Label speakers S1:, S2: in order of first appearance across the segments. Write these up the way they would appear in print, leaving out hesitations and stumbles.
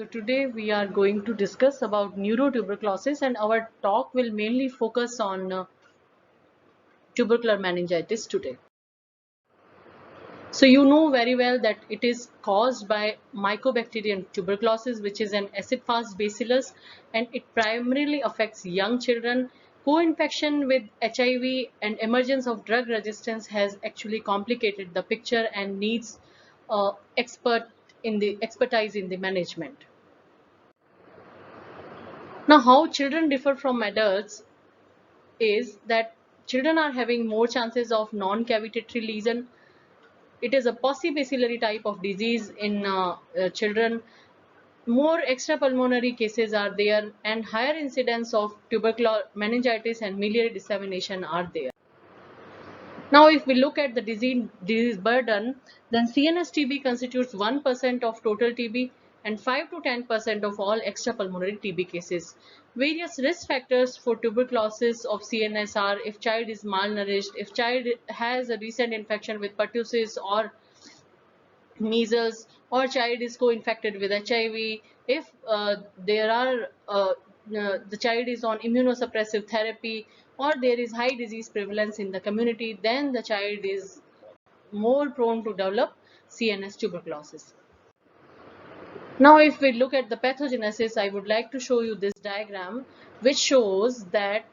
S1: So today we are going to discuss about neurotuberculosis, and our talk will mainly focus on tubercular meningitis today. So you know very well that it is caused by Mycobacterium tuberculosis, which is an acid-fast bacillus, and it primarily affects young children. Co-infection with HIV and emergence of drug resistance has actually complicated the picture and needs expertise in the management. Now, how children differ from adults is that children are having more chances of non-cavitatory lesion. It is a possibacillary type of disease in children. More extrapulmonary cases are there, and higher incidence of tubercular meningitis and miliary dissemination are there. Now, if we look at the disease burden, then CNS TB constitutes 1% of total TB and 5 to 10% of all extrapulmonary TB cases. Various risk factors for tuberculosis of CNS are if child is malnourished, if child has a recent infection with pertussis or measles, or child is co-infected with HIV, if the child is on immunosuppressive therapy, or there is high disease prevalence in the community, then the child is more prone to develop CNS tuberculosis. Now, if we look at the pathogenesis, I would like to show you this diagram, which shows that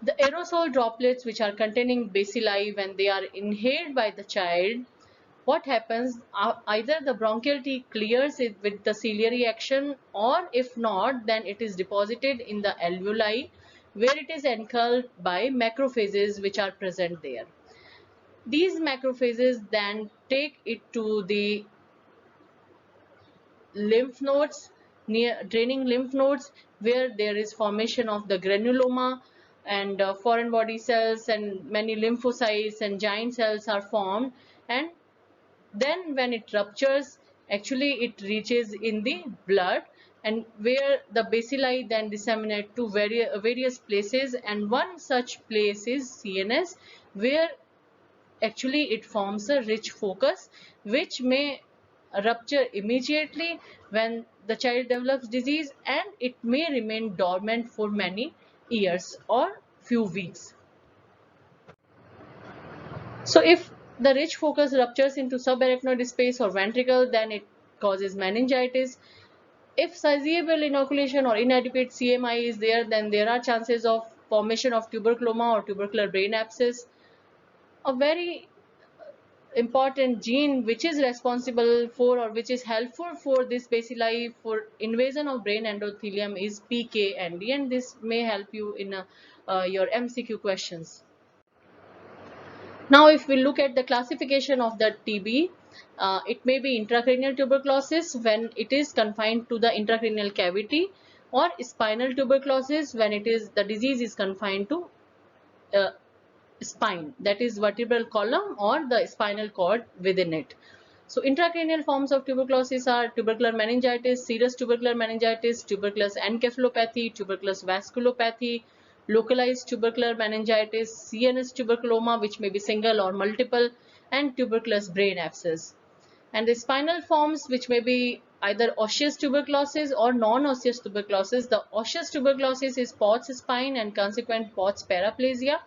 S1: the aerosol droplets which are containing bacilli, when they are inhaled by the child, what happens, either the bronchial tube clears it with the ciliary action, or if not, then it is deposited in the alveoli, where it is engulfed by macrophages which are present there. These macrophages then take it to the lymph nodes, near draining lymph nodes, where there is formation of the granuloma, and foreign body cells and many lymphocytes and giant cells are formed, and then when it ruptures, actually it reaches in the blood, and where the bacilli then disseminate to various places, and one such place is CNS, where actually it forms a rich focus which may rupture immediately when the child develops disease, and it may remain dormant for many years or few weeks. So if the rich focus ruptures into subarachnoid space or ventricle, then it causes meningitis. If sizable inoculation or inadequate CMI is there, then there are chances of formation of tuberculoma or tubercular brain abscess. A very important gene which is responsible for, or which is helpful for this bacilli for invasion of brain endothelium, is PKND, and this may help you in your MCQ questions. Now, if we look at the classification of the TB, it may be intracranial tuberculosis when it is confined to the intracranial cavity, or spinal tuberculosis when the disease is confined to uh, spine, that is vertebral column or the spinal cord within it. So intracranial forms of tuberculosis are tubercular meningitis, serous tubercular meningitis, tuberculous encephalopathy, tuberculous vasculopathy, localized tubercular meningitis, CNS tuberculoma, which may be single or multiple, and tuberculous brain abscess. And the spinal forms, which may be either osseous tuberculosis or non-osseous tuberculosis. The osseous tuberculosis is Pott's spine and consequent Pott's paraplasia,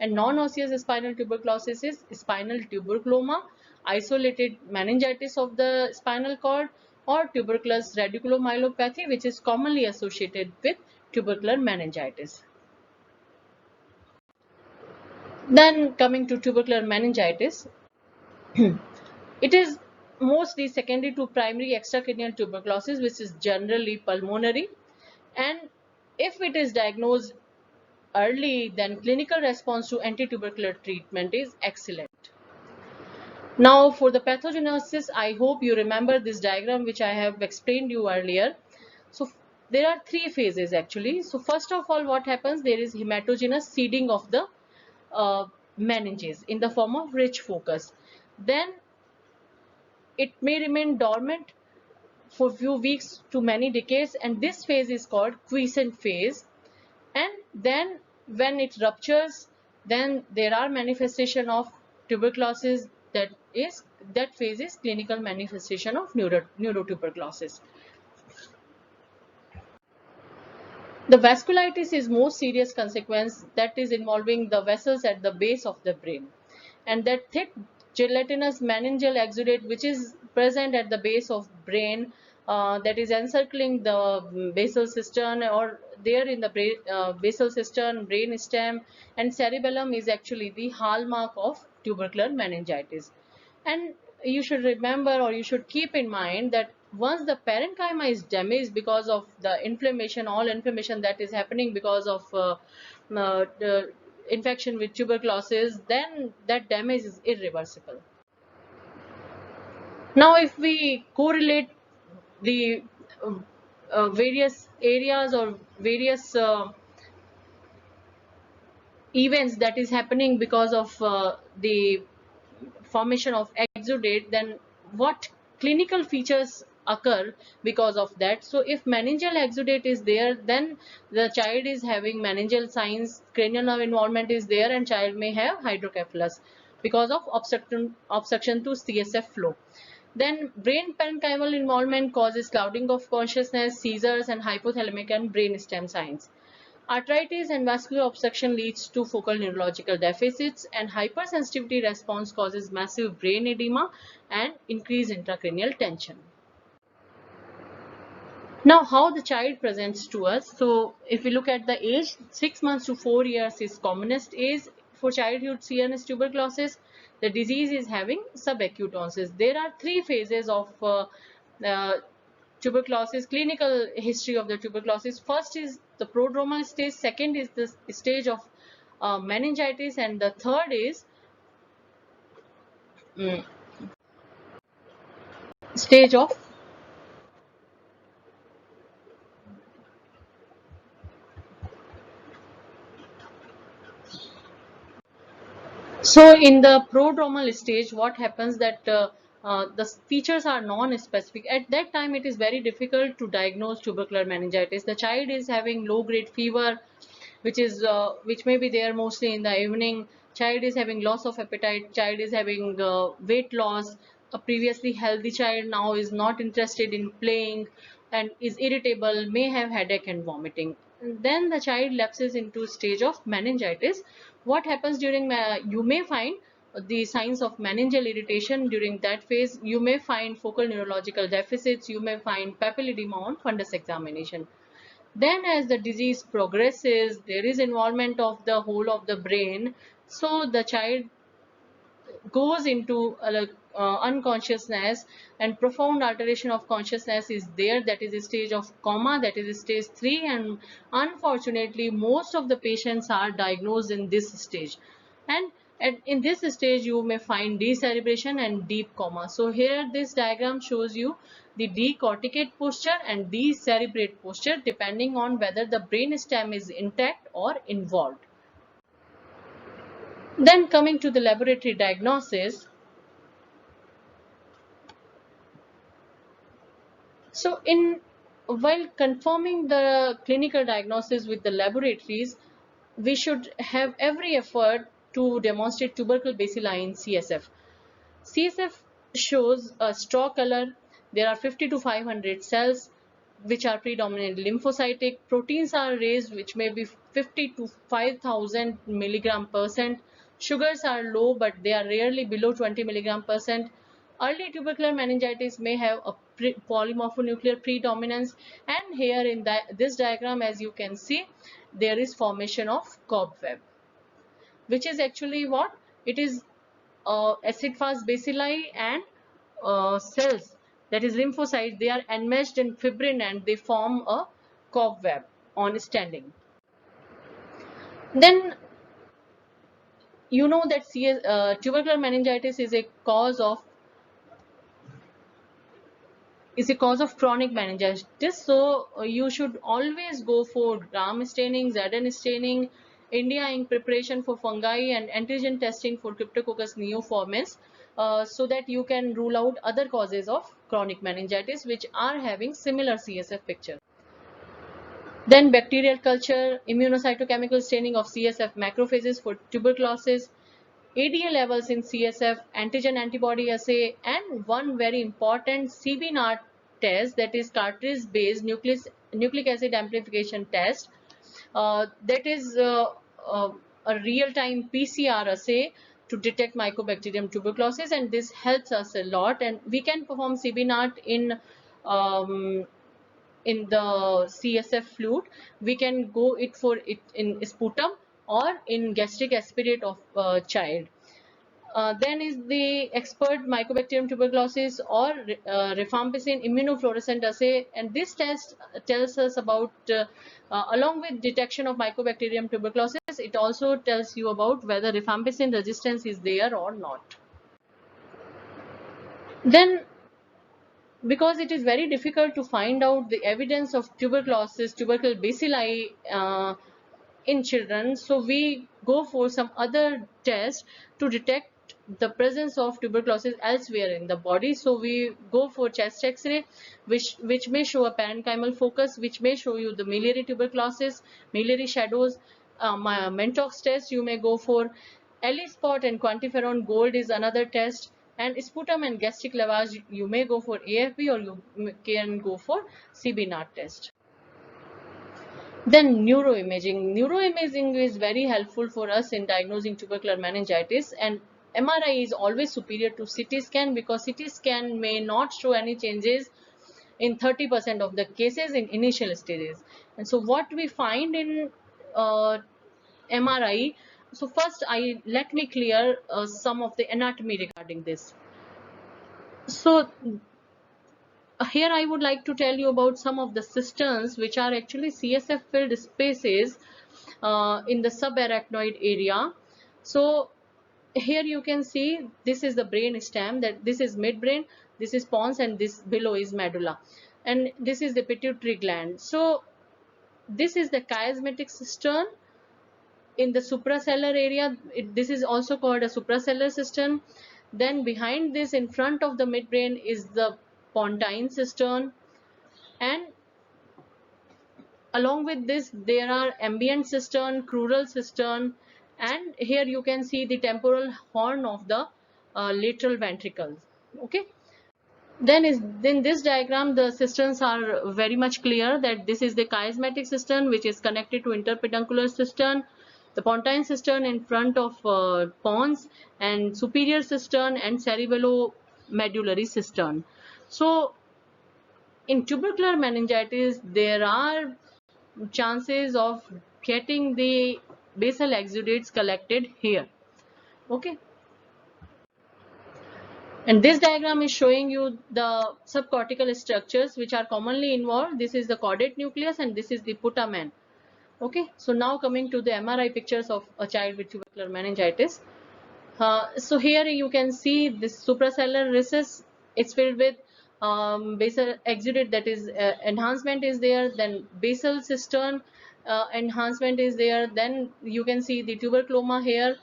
S1: and non-osseous spinal tuberculosis is spinal tuberculoma, isolated meningitis of the spinal cord, or tuberculous radiculomyelopathy, which is commonly associated with tubercular meningitis. Then coming to tubercular meningitis, it is mostly secondary to primary extracranial tuberculosis, which is generally pulmonary, and if it is diagnosed early, then clinical response to anti-tubercular treatment is excellent. Now, for the pathogenesis, I hope you remember this diagram which I have explained you earlier. So there are three phases actually. So first of all, what happens, there is hematogenous seeding of the meninges in the form of rich focus. Then it may remain dormant for few weeks to many decades, and this phase is called quiescent phase. And then when it ruptures, then there are manifestation of tuberculosis, that is that phase is clinical manifestation of neurotuberculosis. The vasculitis is most serious consequence that is involving the vessels at the base of the brain, and that thick gelatinous meningeal exudate which is present at the base of brain, that is encircling the basal cistern or there in the basal cistern, brain stem and cerebellum is actually the hallmark of tubercular meningitis. And you should remember, or you should keep in mind, that once the parenchyma is damaged because of the inflammation, all inflammation that is happening because of the infection with tuberculosis, then that damage is irreversible. Now if we correlate the various areas or various events that is happening because of the formation of exudate, then what clinical features occur because of that? So if meningeal exudate is there, then the child is having meningeal signs, cranial nerve involvement is there, and child may have hydrocephalus because of obstruction to CSF flow. Then brain parenchymal involvement causes clouding of consciousness, seizures and hypothalamic and brainstem signs. Arthritis and vascular obstruction leads to focal neurological deficits, and hypersensitivity response causes massive brain edema and increased intracranial tension. Now, how the child presents to us. So, if we look at the age, 6 months to 4 years is commonest age for childhood CNS tuberculosis. The disease is having subacute onset. There are 3 phases of tuberculosis, clinical history of the tuberculosis. First is the prodromal stage, second is the stage of meningitis, and the third is stage of So in the prodromal stage, what happens that the features are non-specific. At that time, it is very difficult to diagnose tubercular meningitis. The child is having low-grade fever, which may be there mostly in the evening. Child is having loss of appetite. Child is having weight loss. A previously healthy child now is not interested in playing and is irritable, may have headache and vomiting. And then the child lapses into stage of meningitis. What happens during you may find the signs of meningeal irritation during that phase. You may find focal neurological deficits. You may find papilledema on fundus examination. Then as the disease progresses, there is involvement of the whole of the brain. So the child goes into unconsciousness, and profound alteration of consciousness is there. That is a stage of coma, that is stage 3, and unfortunately most of the patients are diagnosed in this stage. And in this stage you may find decerebration and deep coma. So here this diagram shows you the decorticate posture and decerebrate posture depending on whether the brain stem is intact or involved. Then coming to the laboratory diagnosis. So while confirming the clinical diagnosis with the laboratories, we should have every effort to demonstrate tubercle bacilli in CSF. CSF shows a straw color. There are 50 to 500 cells which are predominantly lymphocytic. Proteins are raised which may be 50 to 5000 milligram percent. Sugars are low, but they are rarely below 20 milligram percent. Early tubercular meningitis may have a polymorphonuclear predominance, and here in this diagram, as you can see, there is formation of cobweb, which is actually what? It is acid-fast bacilli and cells, that is lymphocytes. They are enmeshed in fibrin and they form a cobweb on standing. Then you know that tubercular meningitis is a cause of chronic meningitis. So you should always go for gram staining, Zn staining, India Inc. preparation for fungi, and antigen testing for Cryptococcus neoformis, so that you can rule out other causes of chronic meningitis which are having similar CSF picture. Then bacterial culture, immunocytochemical staining of CSF macrophages for tuberculosis, ADA levels in CSF, antigen antibody assay, and one very important CBNAT test, that is cartridge-based nucleic acid amplification test. That is a real-time PCR assay to detect Mycobacterium tuberculosis, and this helps us a lot. And we can perform CBNAT um, in the CSF fluid. We can go it for it in sputum or in gastric aspirate of child. Then is the expert Mycobacterium tuberculosis or rifampicin immunofluorescent assay, and this test tells us about, along with detection of Mycobacterium tuberculosis, it also tells you about whether rifampicin resistance is there or not. Then, because it is very difficult to find out the evidence of tuberculosis, tubercle bacilli in children, so we go for some other test to detect the presence of tuberculosis elsewhere in the body. So we go for chest x-ray, which may show a parenchymal focus, which may show you the miliary tuberculosis, miliary shadows. Mentox test you may go for. ELISpot and quantiferon gold is another test, and sputum and gastric lavage you may go for AFB, or you can go for CBNAT test. Then neuroimaging. Neuroimaging is very helpful for us in diagnosing tubercular meningitis, and MRI is always superior to CT scan, because CT scan may not show any changes in 30% of the cases in initial stages. And so what we find in MRI, so first let me clear some of the anatomy regarding this. So here I would like to tell you about some of the cisterns, which are actually CSF filled spaces in the subarachnoid area. So here you can see this is the brain stem, that this is midbrain, this is pons, and this below is medulla, and this is the pituitary gland. So this is the chiasmatic cistern in the suprasellar area. This is also called a suprasellar cistern. Then behind this, in front of the midbrain, is the pontine cistern, and along with this there are ambient cistern, crural cistern, and here you can see the temporal horn of the lateral ventricles. Okay, then in this diagram the cisterns are very much clear, that this is the chiasmatic cistern, which is connected to interpeduncular cistern, the pontine cistern in front of pons, and superior cistern and cerebellomedullary cistern. So in tubercular meningitis there are chances of getting the basal exudates collected here. Okay, and this diagram is showing you the subcortical structures which are commonly involved. This is the caudate nucleus and this is the putamen. Okay, so now coming to the MRI pictures of a child with tubercular meningitis. So here you can see this suprasellar recess. It's filled with basal exudate, that is enhancement is there. Then basal cistern enhancement is there. Then you can see the tuberculoma here,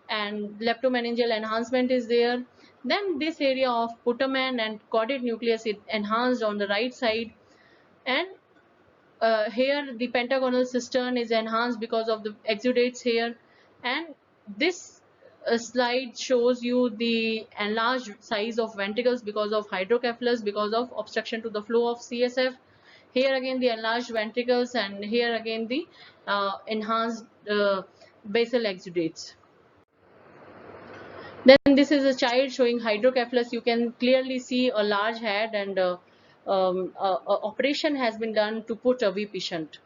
S1: and leptomeningeal enhancement is there. Then this area of putamen and caudate nucleus is enhanced on the right side, and here the pentagonal cistern is enhanced because of the exudates here. And this slide shows you the enlarged size of ventricles because of hydrocephalus, because of obstruction to the flow of CSF. Here again the enlarged ventricles, and here again the enhanced basal exudates. Then this is a child showing hydrocephalus. You can clearly see a large head, and operation has been done to put a V patient.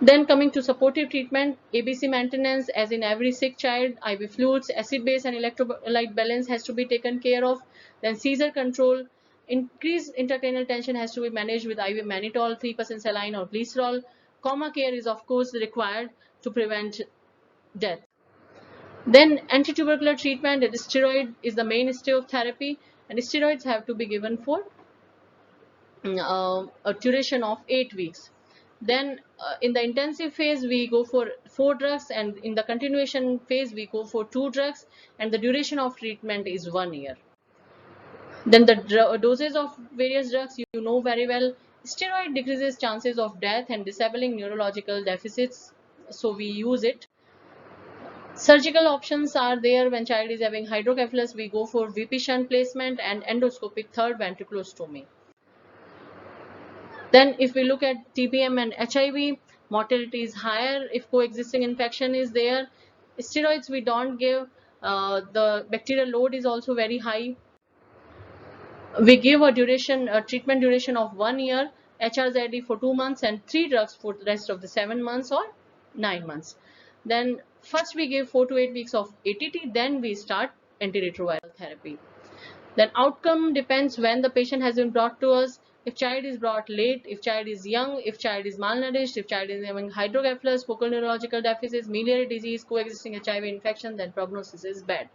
S1: Then coming to supportive treatment, ABC maintenance, as in every sick child, IV fluids, acid base and electrolyte balance has to be taken care of. Then seizure control, increased intracranial tension has to be managed with IV mannitol, 3% saline or glycerol. Coma care is of course required to prevent death. Then anti-tubercular treatment, and steroid is the mainstay of therapy, and steroids have to be given for a duration of 8 weeks. Then in the intensive phase we go for 4 drugs, and in the continuation phase we go for 2 drugs, and the duration of treatment is 1 year. Then the doses of various drugs you know very well. Steroid decreases chances of death and disabling neurological deficits, so we use it. Surgical options are there. When child is having hydrocephalus, we go for VP shunt placement and endoscopic third ventriculostomy. Then if we look at TBM and HIV, mortality is higher if coexisting infection is there. Steroids we don't give. The bacterial load is also very high. We give a treatment duration of 1 year, HRZD for 2 months, and 3 drugs for the rest of the 7 months or 9 months. Then first we give 4 to 8 weeks of ATT, then we start antiretroviral therapy. Then outcome depends when the patient has been brought to us. If child is brought late, if child is young, if child is malnourished, if child is having hydrocephalus, focal neurological deficits, miliary disease, coexisting HIV infection, then prognosis is bad.